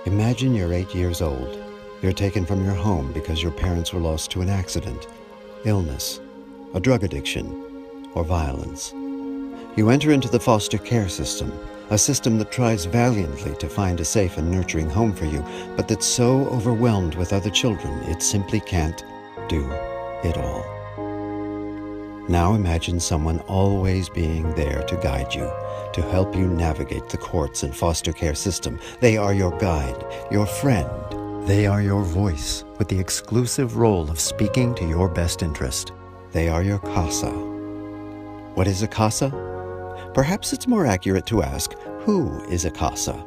Imagine you're 8 years old. You're taken from your home because your parents were lost to an accident, illness, a drug addiction, or violence. You enter into the foster care system, a system that tries valiantly to find a safe and nurturing home for you, but that's so overwhelmed with other children it simply can't do it all. Now imagine someone always being there to guide you, to help you navigate the courts and foster care system. They are your guide, your friend. They are your voice with the exclusive role of speaking to your best interest. They are your CASA. What is a CASA? Perhaps it's more accurate to ask, who is a CASA?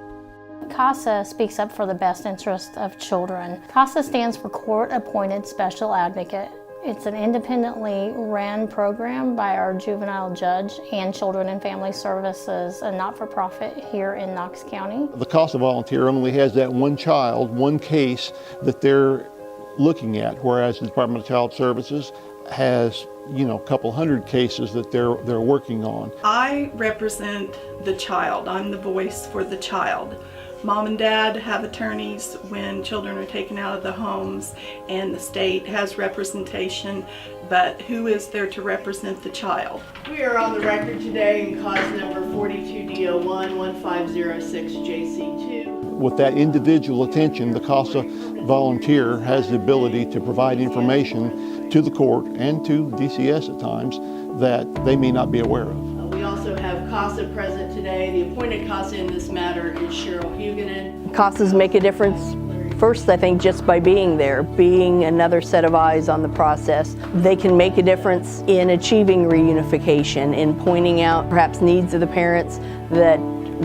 CASA speaks up for the best interest of children. CASA stands for Court Appointed Special Advocate. It's an independently ran program by our juvenile judge and Children and Family Services, a not-for-profit here in Knox County. The CASA volunteer only has that one child, one case that they're looking at, whereas the Department of Child Services has, a couple hundred cases that they're working on. I represent the child. I'm the voice for the child. Mom and dad have attorneys when children are taken out of the homes, and the state has representation, but who is there to represent the child? We are on the record today in cause number 42D011506JC2. With that individual attention, the CASA volunteer has the ability to provide information to the court and to DCS at times that they may not be aware of. We also have CASA present today. The appointed CASA in this matter is Cheryl Huguenin. CASAs make a difference first, I think, just by being there, being another set of eyes on the process. They can make a difference in achieving reunification, in pointing out perhaps needs of the parents that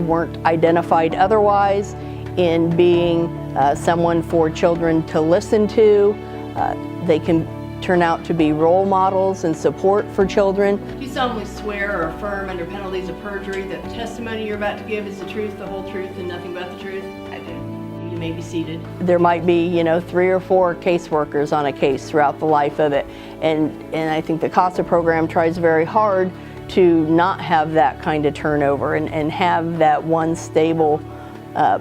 weren't identified otherwise, in being someone for children to listen to. They can turn out to be role models and support for children. Do you solemnly swear or affirm under penalties of perjury that the testimony you're about to give is the truth, the whole truth, and nothing but the truth? I do. You may be seated. There might be, 3 or 4 caseworkers on a case throughout the life of it. And I think the CASA program tries very hard to not have that kind of turnover and have that one stable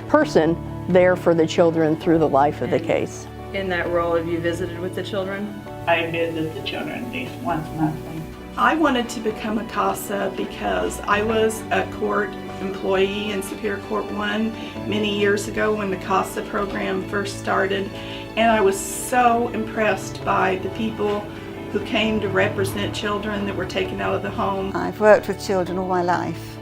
person there for the children through the life of the case. In that role, have you visited with the children? I visit the children at least once monthly. I wanted to become a CASA because I was a court employee in Superior Court 1 many years ago when the CASA program first started, and I was so impressed by the people who came to represent children that were taken out of the home. I've worked with children all my life,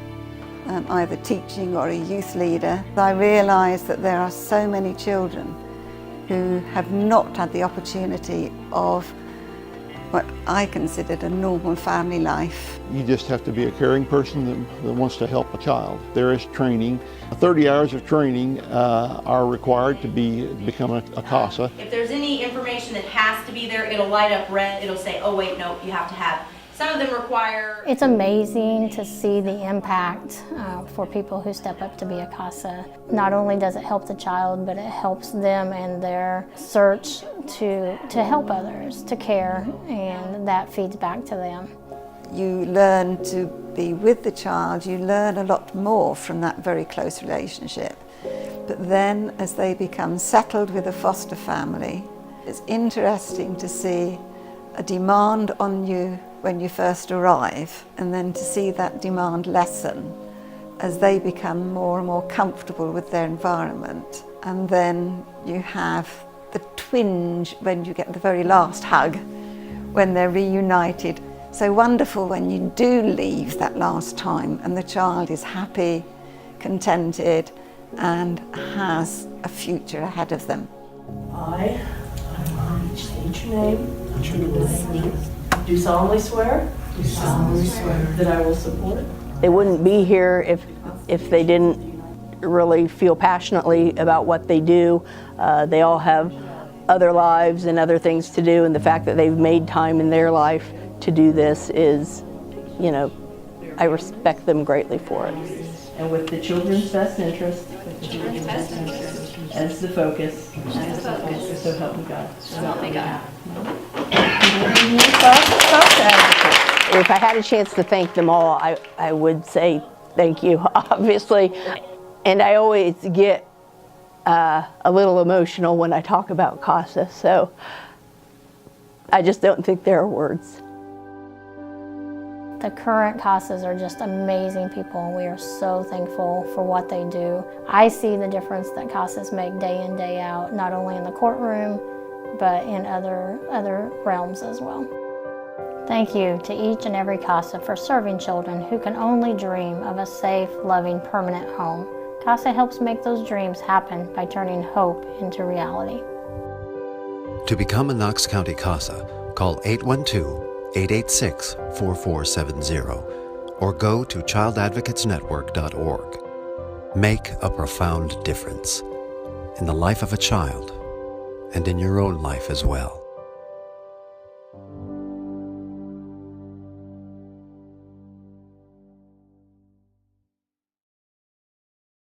either teaching or a youth leader. I realised that there are so many children who have not had the opportunity of what I considered a normal family life. You just have to be a caring person that wants to help a child. There is training. 30 hours of training are required to become a CASA. If there's any information that has to be there, it'll light up red. It'll say, oh wait, no, you have to have. Some of them require... It's amazing to see the impact for people who step up to be a CASA. Not only does it help the child, but it helps them in their search to help others, to care, and that feeds back to them. You learn to be with the child, you learn a lot more from that very close relationship. But then as they become settled with a foster family, it's interesting to see a demand on you when you first arrive, and then to see that demand lessen as they become more and more comfortable with their environment. And then you have the twinge when you get the very last hug, when they're reunited. So wonderful when you do leave that last time and the child is happy, contented, and has a future ahead of them. I state your name. Do solemnly swear. Do solemnly swear that I will support. They wouldn't be here if they didn't really feel passionately about what they do. They all have other lives and other things to do, and the fact that they've made time in their life to do this is, I respect them greatly for it. And with the children's best interest. As the focus. So help me God. So help me God. If I had a chance to thank them all, I would say thank you, obviously. And I always get a little emotional when I talk about CASA, so I just don't think there are words. The current CASAs are just amazing people, and we are so thankful for what they do. I see the difference that CASAs make day in, day out, not only in the courtroom, but in other realms as well. Thank you to each and every CASA for serving children who can only dream of a safe, loving, permanent home. CASA helps make those dreams happen by turning hope into reality. To become a Knox County CASA, call 812-886-4470 or go to childadvocatesnetwork.org. Make a profound difference in the life of a child and in your own life as well.